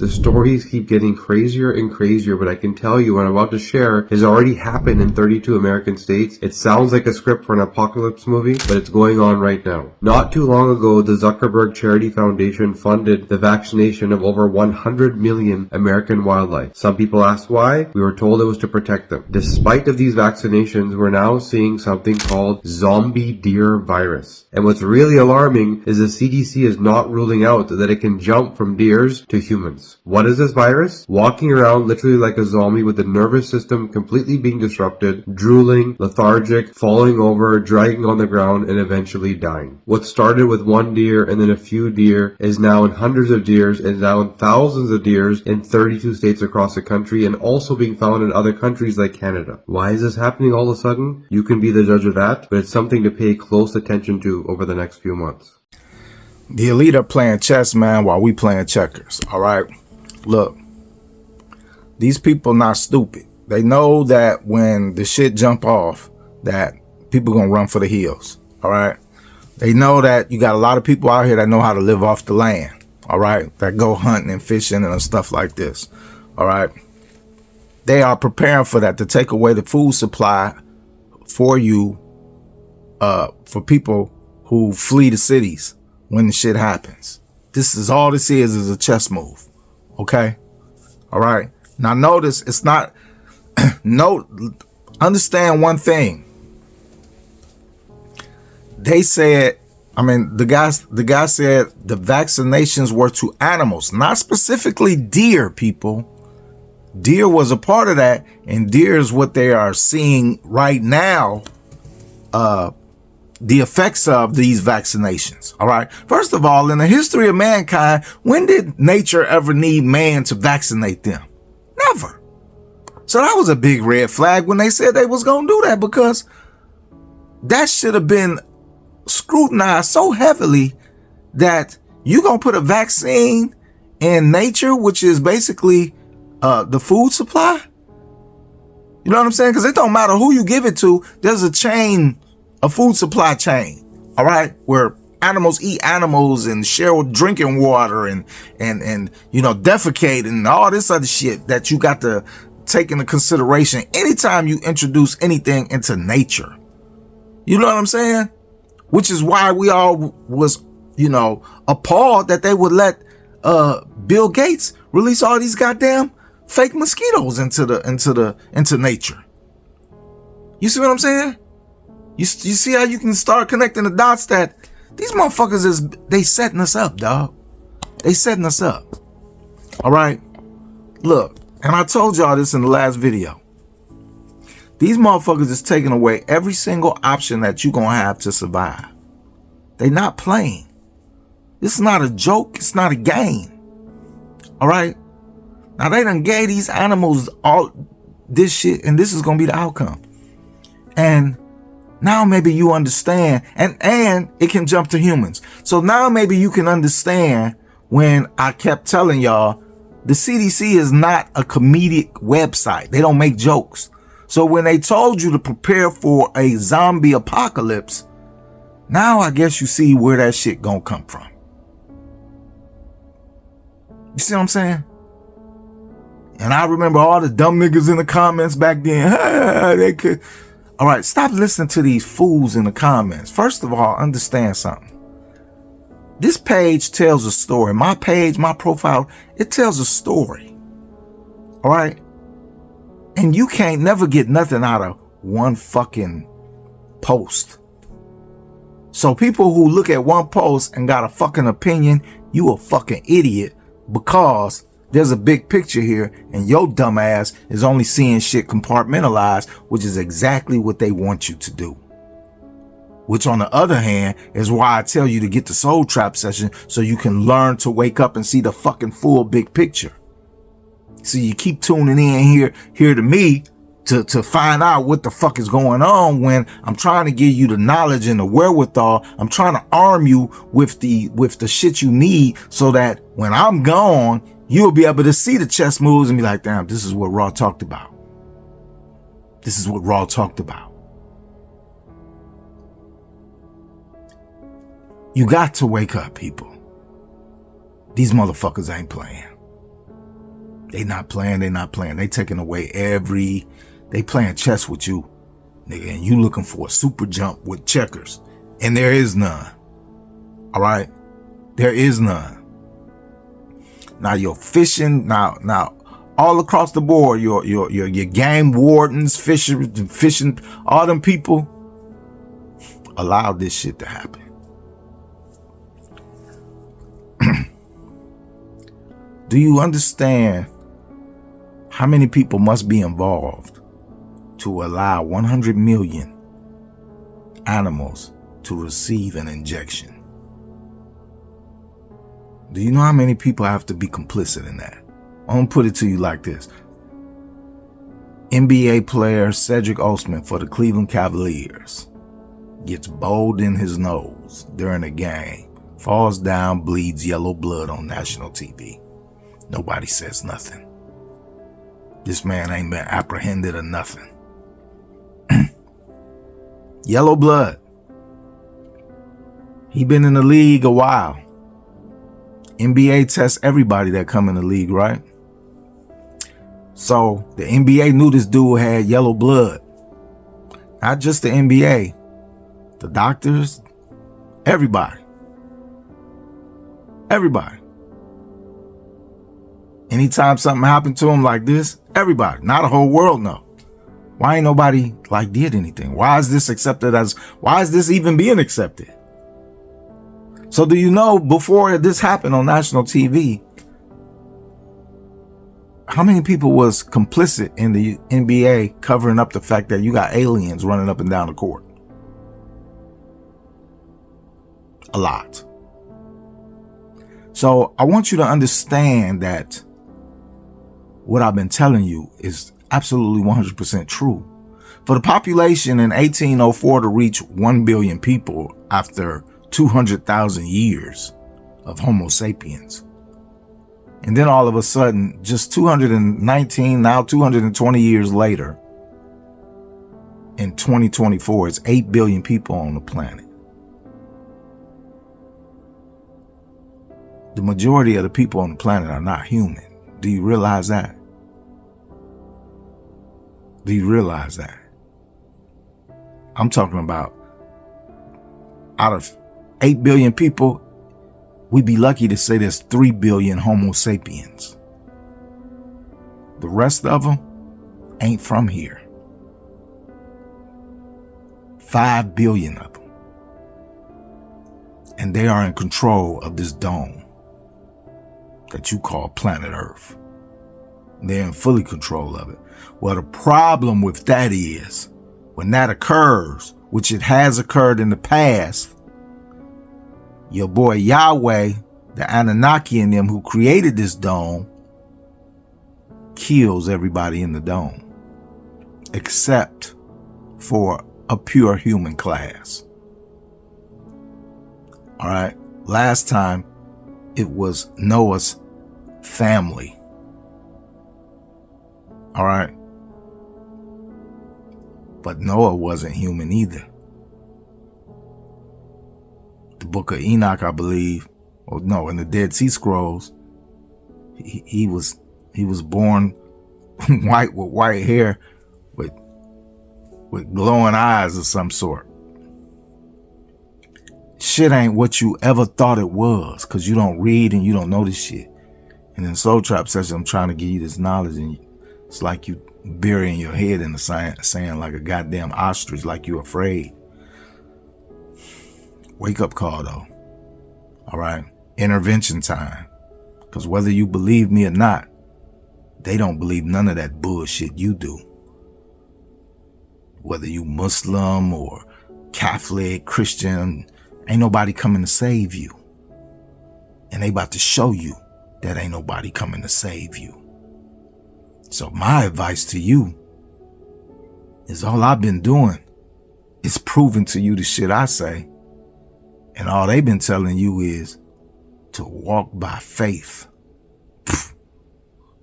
The stories keep getting crazier and crazier, but I can tell you what I'm about to share has already happened in 32 American states. It sounds like a script for an apocalypse movie, but it's going on right now. Not too long ago, the Zuckerberg Charity Foundation funded the vaccination of over 100 million American wildlife. Some people asked why. We were told it was to protect them. Despite of these vaccinations, we're now seeing something called zombie deer virus. And what's really alarming is the CDC is not ruling out that it can jump from deers to humans. What is this virus? Walking around literally like a zombie with the nervous system completely being disrupted, drooling, lethargic, falling over, dragging on the ground, and eventually dying. What started with one deer and then a few deer is now in hundreds of deers and now in thousands of deers in 32 states across the country and also being found in other countries like Canada. Why is this happening all of a sudden? You can be the judge of that, but it's something to pay close attention to over the next few months. The elite are playing chess, man, while we playing checkers. All right. Look, these people not stupid. They know that when the shit jump off, that people gonna run for the hills. All right. They know that you got a lot of people out here that know how to live off the land. All right. That go hunting and fishing and stuff like this. All right. They are preparing for that, to take away the food supply for you, for people who flee the cities when the shit happens. This is all this is a chess move. Okay? All right. Now notice it's not, understand one thing. They said, the guy said the vaccinations were to animals, not specifically deer, people. Deer was a part of that, and deer is what they are seeing right now, the effects of these vaccinations. All right. First of all, in the history of mankind, when did nature ever need man to vaccinate them? Never. So that was a big red flag when they said they was going to do that, because that should have been scrutinized so heavily that you going to put a vaccine in nature, which is basically the food supply. You know what I'm saying? Because it don't matter who you give it to. There's a chain, a food supply chain, all right, where animals eat animals and share drinking water and defecate and all this other shit that you got to take into consideration anytime you introduce anything into nature. You know what I'm saying? Which is why we all was, appalled that they would let Bill Gates release all these goddamn fake mosquitoes into nature. You see what I'm saying? You see how you can start connecting the dots that these motherfuckers they setting us up, dog. They setting us up. All right. Look, and I told y'all this in the last video. These motherfuckers is taking away every single option that you gonna have to survive. They not playing. This is not a joke. It's not a game. All right. Now they done gave these animals all this shit, and this is gonna be the outcome. And now maybe you understand, and it can jump to humans. So now maybe you can understand when I kept telling y'all the CDC is not a comedic website. They don't make jokes. So when they told you to prepare for a zombie apocalypse, now I guess you see where that shit gonna come from. You see what I'm saying? And I remember all the dumb niggas in the comments back then. They could. All right, stop listening to these fools in the comments. First of all, understand something. This page tells a story. My page, my profile, it tells a story. All right? And you can't never get nothing out of one fucking post. So people who look at one post and got a fucking opinion, you a fucking idiot, because there's a big picture here and your dumb ass is only seeing shit compartmentalized, which is exactly what they want you to do. Which on the other hand is why I tell you to get the Soul Trap session, so you can learn to wake up and see the fucking full big picture. So you keep tuning in here to me to find out what the fuck is going on, when I'm trying to give you the knowledge and the wherewithal. I'm trying to arm you with the shit you need, so that when I'm gone, you'll be able to see the chess moves and be like, damn, this is what Raw talked about. This is what Raw talked about. You got to wake up, people. These motherfuckers ain't playing. They not playing. They taking away they playing chess with you, nigga, and you looking for a super jump with checkers, and there is none. All right, there is none. Now you're fishing. Now all across the board, your game wardens, fishing, all them people allowed this shit to happen. Do you understand how many people must be involved to allow 100 million animals to receive an injection? Do you know how many people have to be complicit in that? I'm going to put it to you like this. NBA player Cedric Osman for the Cleveland Cavaliers gets bowled in his nose during a game, falls down, bleeds yellow blood on national TV. Nobody says nothing. This man ain't been apprehended or nothing. Yellow blood. He been in the league a while. NBA tests everybody that come in the league, right? So the NBA knew this dude had yellow blood. Not just the NBA, the doctors, everybody. Everybody. Anytime something happened to him like this, everybody, not a whole world, no. Why ain't nobody did anything? Why is this even being accepted? So do you know, before this happened on national TV, how many people was complicit in the NBA covering up the fact that you got aliens running up and down the court? A lot. So I want you to understand that what I've been telling you is absolutely 100% true. For the population in 1804 to reach 1 billion people after 200,000 years of Homo sapiens, and then all of a sudden, just 219, now 220 years later, in 2024, it's 8 billion people on the planet. The majority of the people on the planet are not human. Do you realize that? Do you realize that? I'm talking about out of 8 billion people, we'd be lucky to say there's 3 billion Homo sapiens. The rest of them ain't from here. 5 billion of them. And they are in control of this dome that you call planet Earth. They're in fully control of it. Well, the problem with that is, when that occurs, which it has occurred in the past, your boy Yahweh, the Anunnaki and them who created this dome, kills everybody in the dome, except for a pure human class. All right. Last time it was Noah's family. All right. But Noah wasn't human either. The book of Enoch, I believe, or no, in the Dead Sea Scrolls, he was born white with white hair with glowing eyes of some sort. Shit ain't what you ever thought it was, because you don't read and you don't know this shit. And in Soul Trap session, I'm trying to give you this knowledge, and it's like you burying your head in the sand like a goddamn ostrich, like you're afraid. Wake up call, though. All right. Intervention time. Because whether you believe me or not, they don't believe none of that bullshit you do. Whether you Muslim or Catholic, Christian, ain't nobody coming to save you. And they about to show you that ain't nobody coming to save you. So my advice to you is, all I've been doing is proving to you the shit I say. And all they've been telling you is to walk by faith.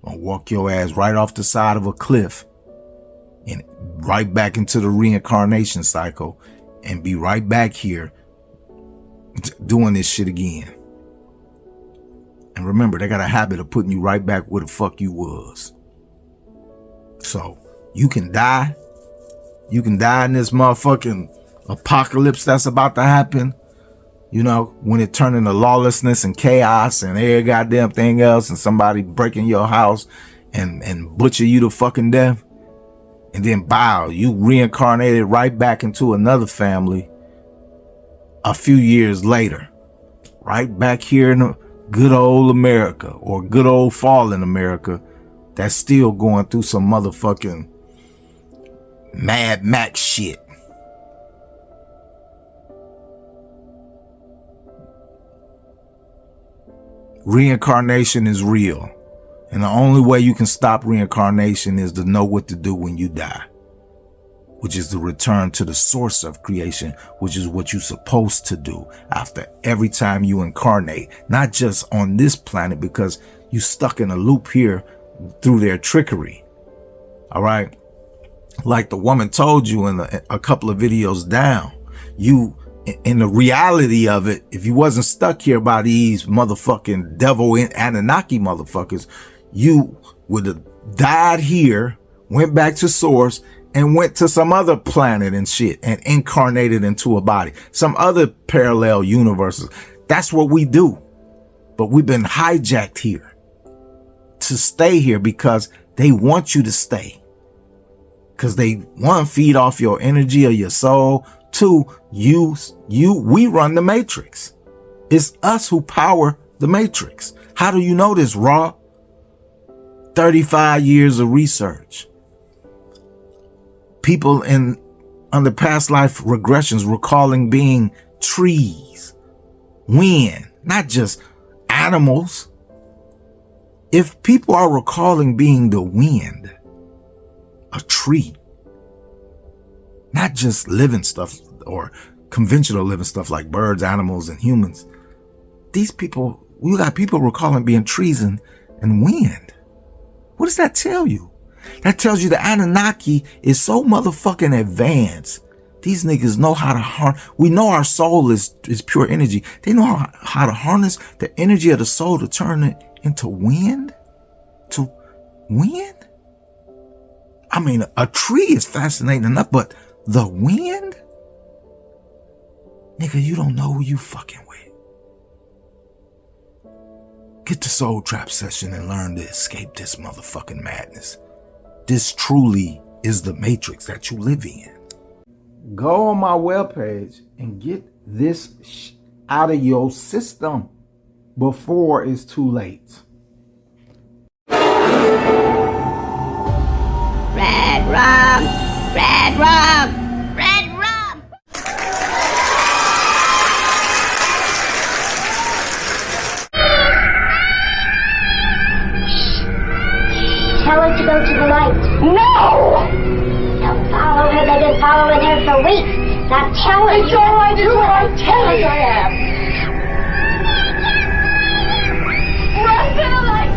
Gonna walk your ass right off the side of a cliff and right back into the reincarnation cycle and be right back here doing this shit again. And remember, they got a habit of putting you right back where the fuck you was. So you can die. You can die in this motherfucking apocalypse that's about to happen. You know, when it turned into lawlessness and chaos and every goddamn thing else, and somebody breaking your house and butcher you to fucking death. And then bow, you reincarnated right back into another family a few years later. Right back here in good old America, or good old fallen America, that's still going through some motherfucking Mad Max shit. Reincarnation is real. And the only way you can stop reincarnation is to know what to do when you die, which is to return to the source of creation, which is what you're supposed to do after every time you incarnate, not just on this planet because you stuck in a loop here through their trickery. All right. Like the woman told you in a couple of videos down, you, in the reality of it, if you wasn't stuck here by these motherfucking devil and Anunnaki motherfuckers, you would have died here, went back to source, and went to some other planet and shit and incarnated into a body, some other parallel universes. That's what we do. But we've been hijacked here to stay here because they want you to stay. Because they, one, feed off your energy or your soul. Two, we run the matrix. It's us who power the matrix. How do you know this, Raw? 35 years of research. People under past life regressions recalling being trees, wind, not just animals. If people are recalling being the wind, a tree, not just living stuff or conventional living stuff like birds, animals, and humans. These people, we got people recalling being trees and wind. What does that tell you? That tells you the Anunnaki is so motherfucking advanced. These niggas know how to harness. We know our soul is pure energy. They know how to harness the energy of the soul to turn it into wind. To wind? I mean, a tree is fascinating enough, but the wind? Nigga, you don't know who you fucking with. Get the Soul Trap session and learn to escape this motherfucking madness. This truly is the matrix that you live in. Go on my webpage and get this out of your system before it's too late. Red rum! Red rum! Red rum! Tell her to go to the light. No! Don't follow her. They've been following her for weeks. Now tell her. It's all right, it's all right. Tell us I am. Run to the light!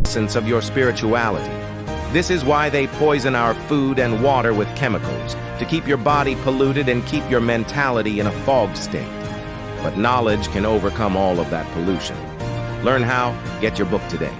Essence of your spirituality. This is why they poison our food and water with chemicals, to keep your body polluted and keep your mentality in a fog state. But knowledge can overcome all of that pollution. Learn how, get your book today.